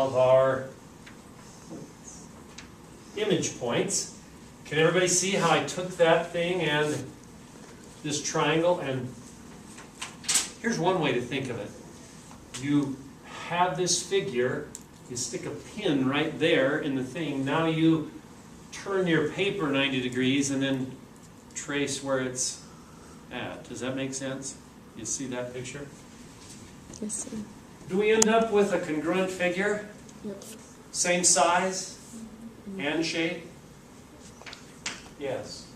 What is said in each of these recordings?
of our image points. Can everybody see how I took that thing and this triangle, and here's one way to think of it. You have this figure, you stick a pin right there in the thing, now you turn your paper 90 degrees and then trace where it's at. Does that make sense? You see that picture? Yes, sir. Do we end up with a congruent figure? Yep. Same size and shape? Yes.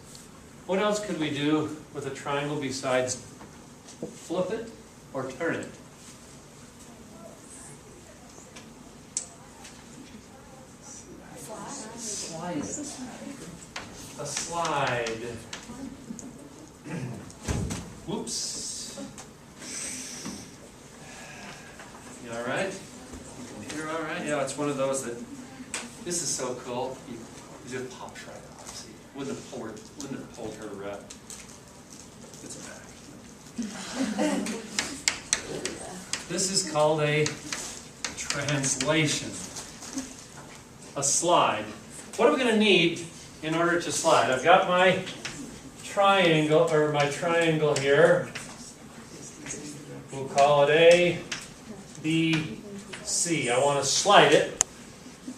What else could we do with a triangle besides flip it or turn it? A slide. Whoops. You all right? You're all right? Yeah, it's one of those that, this is so cool. You just pops right off. See, wouldn't have pulled her, it's back. This is called a translation. A slide. What are we going to need in order to slide? I've got my triangle, here. We'll call it A, B, C. I want to slide it.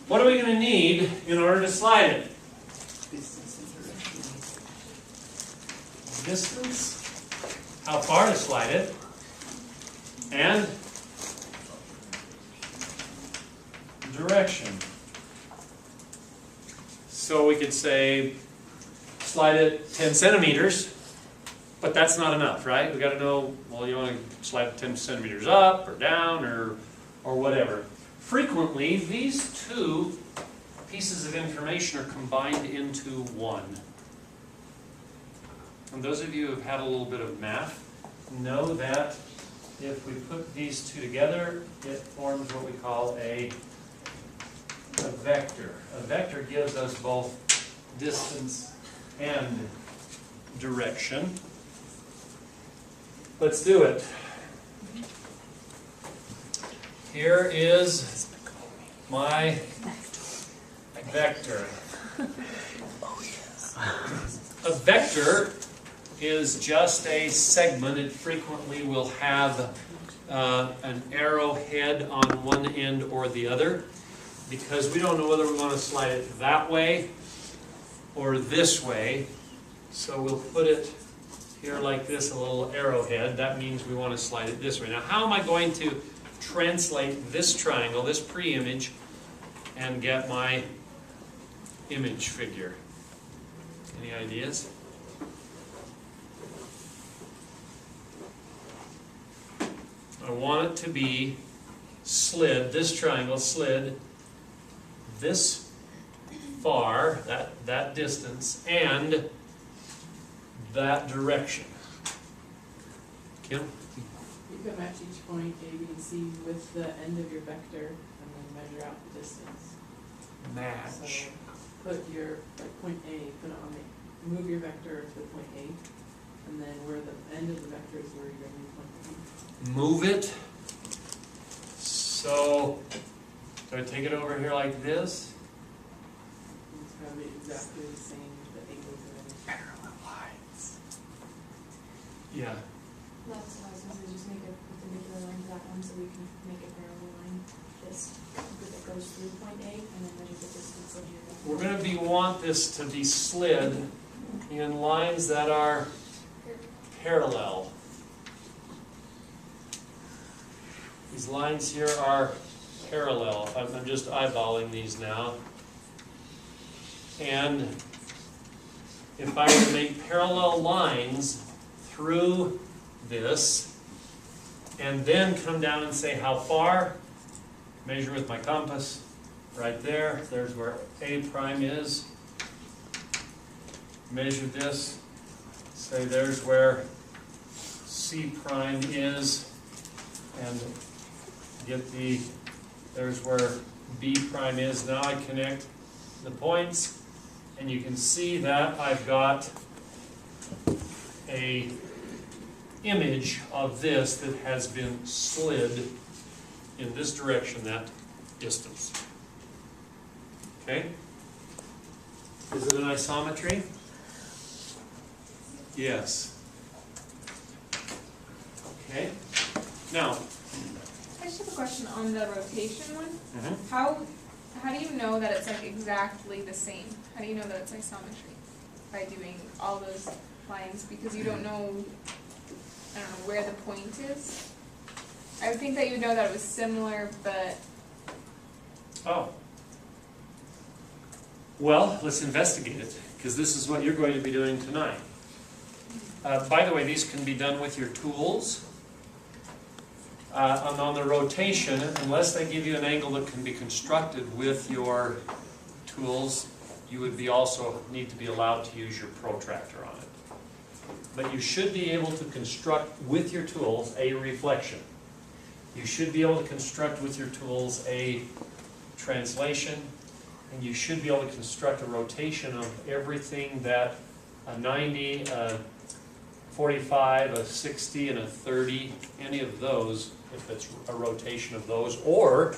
What are we going to need in order to slide it? Distance. How far to slide it. And direction. So we could say slide it 10 centimeters, but that's not enough, right? We got to know, well, you want to slide it 10 centimeters up or down or whatever. Frequently, these two pieces of information are combined into one. And those of you who have had a little bit of math know that if we put these two together, it forms what we call a vector. A vector gives us both distance and direction. Let's do it. Here is my vector. A vector is just a segment. It frequently will have an arrowhead on one end or the other, because we don't know whether we want to slide it that way or this way. So we'll put it here like this, a little arrowhead. That means we want to slide it this way. Now, how am I going to translate this triangle, this pre-image, and get my image figure? Any ideas? I want it to be slid, this triangle slid this far, that distance, and that direction. Kim? You can match each point A, B, and C with the end of your vector and then measure out the distance. Match. So put your point A, put it on the, move your vector to point A, and then where the end of the vector is where you're going to point B. Move it. So, do I take it over here like this? It's probably exactly the same, the angles and Parallel lines. Yeah. That's what I was going to say, just make a perpendicular line to that one so we can make a parallel line. This that goes through point A and then measure the distance of your vector. We're going to want this to be slid in lines that are parallel. These lines here are parallel. I'm just eyeballing these now. And if I were to make parallel lines through this, and then come down and say how far, measure with my compass, right there, there's where A prime is. Measure this, say there's where C prime is, and get there's where B prime is. Now I connect the points, and you can see that I've got a image of this that has been slid in this direction, that distance. Okay? Is it an isometry? Yes. Okay. Now, I just have a question on the rotation one. mhm. How do you know that it's like exactly the same? How do you know that it's isometry? By doing all those lines, because you don't know, I don't know, where the point is? I would think that you would know that it was similar, but Oh. Well, let's investigate it, because this is what you're going to be doing tonight. By the way, these can be done with your tools. And on the rotation, unless they give you an angle that can be constructed with your tools, you would be also need to be allowed to use your protractor on it. But you should be able to construct with your tools a reflection. You should be able to construct with your tools a translation, and you should be able to construct a rotation of everything that a 90, a 45, a 60, and a 30, any of those, if it's a rotation of those, or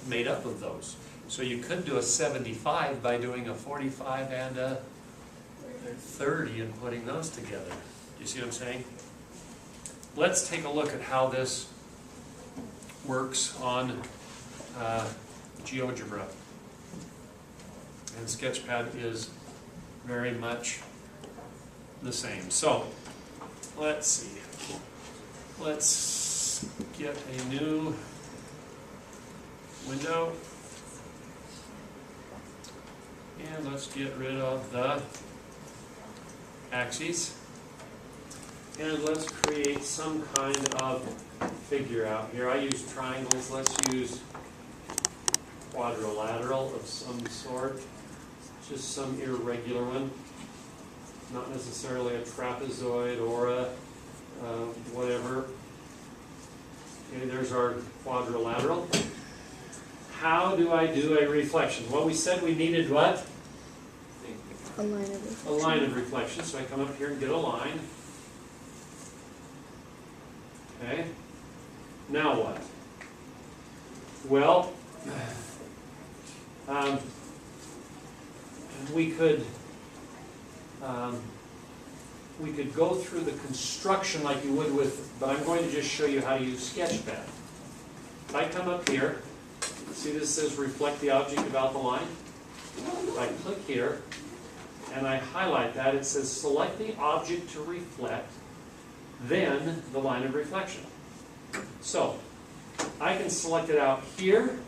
made up of those. So you could do a 75 by doing a 45 and a 30 and putting those together. Do you see what I'm saying? Let's take a look at how this works on GeoGebra. And Sketchpad is very much the same. So, let's see. Let's get a new window. And let's get rid of the axes. And let's create some kind of figure out here. I use triangles. Let's use quadrilateral of some sort. Just some irregular one. Not necessarily a trapezoid or a whatever. Okay, there's our quadrilateral. How do I do a reflection? Well, we said we needed what? A line of reflection. A line of reflection. So I come up here and get a line. Okay. Now what? Well, we could go through the construction like you would with, but I'm going to just show you how to use Sketchpad. If I come up here, see this says reflect the object about the line? If I click here and I highlight that, it says select the object to reflect, then the line of reflection. So, I can select it out here,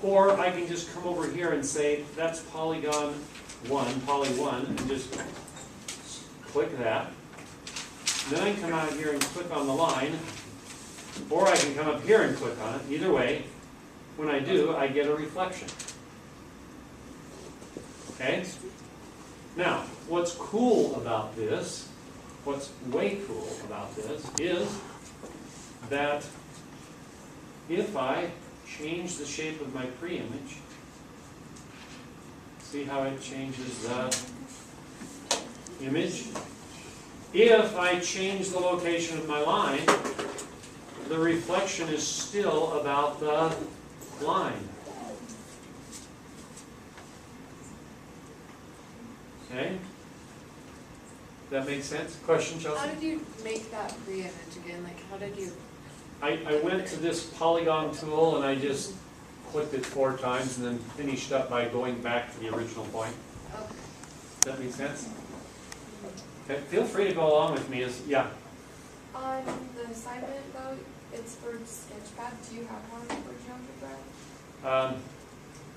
or I can just come over here and say, that's polygon 1, poly 1, and just click that. And then I can come out here and click on the line, or I can come up here and click on it. Either way, when I do, I get a reflection. Okay? Now, what's cool about this, what's way cool about this, is that if I change the shape of my pre-image, see how it changes the image? If I change the location of my line, the reflection is still about the line. Okay? That makes sense? Question, Chelsea? How did you make that pre-image again? Like, how did you? I went to this polygon tool and I just clicked it 4 times and then finished up by going back to the original point. Okay. Does that make sense? Okay, feel free to go along with me. Yeah. On the assignment though, it's for Sketchpad. Do you have one for GeoGebra?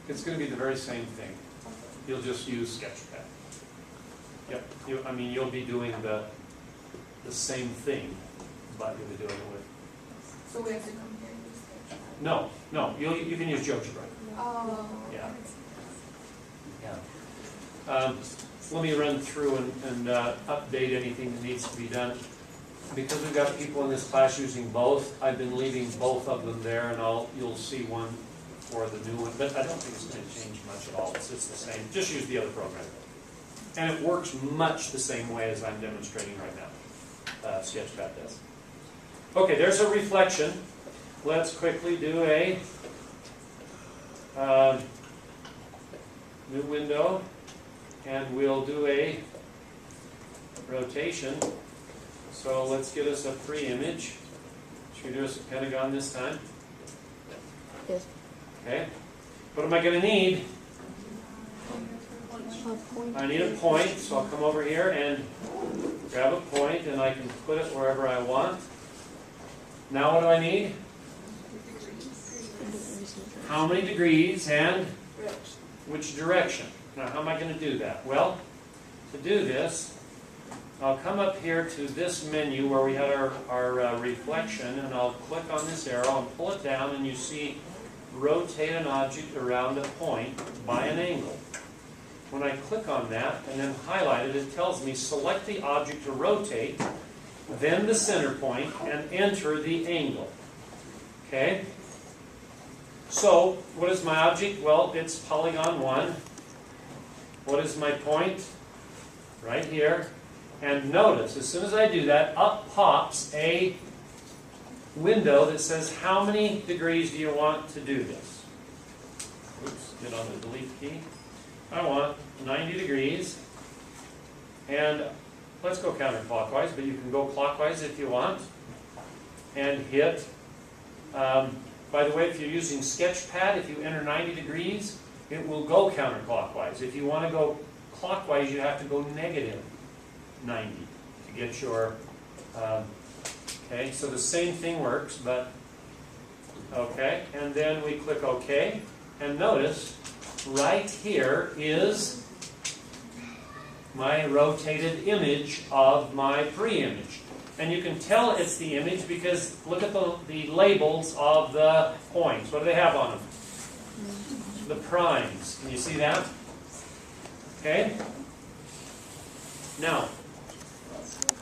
It's going to be the very same thing. Okay. You'll just use Sketchpad. Yep. You'll be doing the same thing, but you'll be doing it with. So we have to compare with Sketchpad. No. You can use GeoGebra. Oh. Yeah. Yeah. Let me run through and update anything that needs to be done. Because we've got people in this class using both, I've been leaving both of them there, and you'll see one for the new one. But I don't think it's going to change much at all. It's the same. Just use the other program. And it works much the same way as I'm demonstrating right now. Sketchpad does. Okay, there's a reflection. Let's quickly do a new window, and we'll do a rotation. So let's get us a pre-image. Should we do us a pentagon this time? Yes. Okay. What am I going to need? A point. I need a point, so I'll come over here and grab a point, and I can put it wherever I want. Now what do I need? How many degrees and which direction? Now how am I going to do that? Well, to do this, I'll come up here to this menu where we had our reflection, and I'll click on this arrow and pull it down, and you see rotate an object around a point by an angle. When I click on that and then highlight it, it tells me select the object to rotate, then the center point, and enter the angle. Okay? So, what is my object? Well, it's polygon 1. What is my point? Right here. And notice, as soon as I do that, up pops a window that says, how many degrees do you want to do this? Oops, get on the delete key. I want 90 degrees. And let's go counterclockwise, but you can go clockwise if you want. And hit. By the way, if you're using Sketchpad, if you enter 90 degrees, it will go counterclockwise. If you want to go clockwise, you have to go negative 90 to get your... okay, so the same thing works, but... Okay, and then we click OK. And notice, right here is my rotated image of my pre-image. And you can tell it's the image because look at the labels of the points. What do they have on them? The primes. Can you see that? Okay? Now,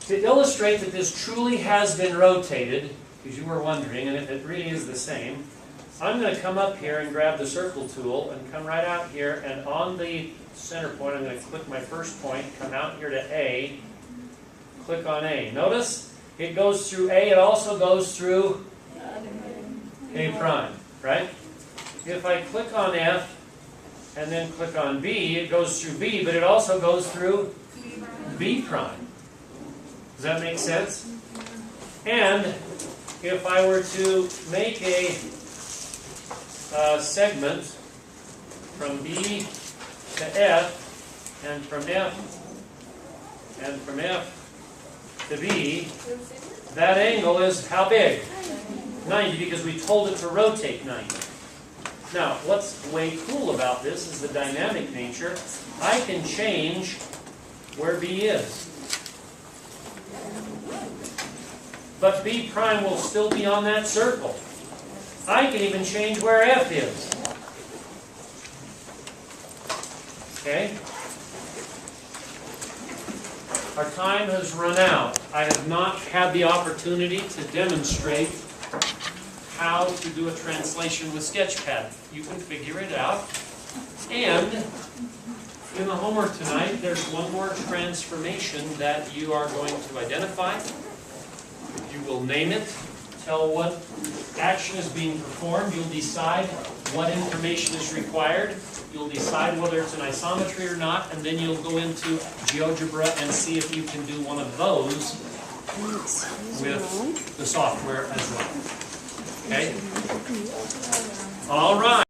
to illustrate that this truly has been rotated, because you were wondering, and if it really is the same, I'm going to come up here and grab the circle tool and come right out here, and on the center point, I'm going to click my first point, come out here to A, click on A. Notice it goes through A, it also goes through A prime, right? If I click on F and then click on B, it goes through B, but it also goes through B prime. Does that make sense? And if I were to make a segment from B to F, and from F to B, that angle is how big? 90, because we told it to rotate 90. Now, what's way cool about this is the dynamic nature. I can change where B is. But B prime will still be on that circle. I can even change where F is. Okay? Our time has run out. I have not had the opportunity to demonstrate how to do a translation with Sketchpad. You can figure it out. And in the homework tonight, there's one more transformation that you are going to identify. You will name it, tell what action is being performed. You'll decide what information is required. You'll decide whether it's an isometry or not, and then you'll go into GeoGebra and see if you can do one of those with the software as well. Okay? All right.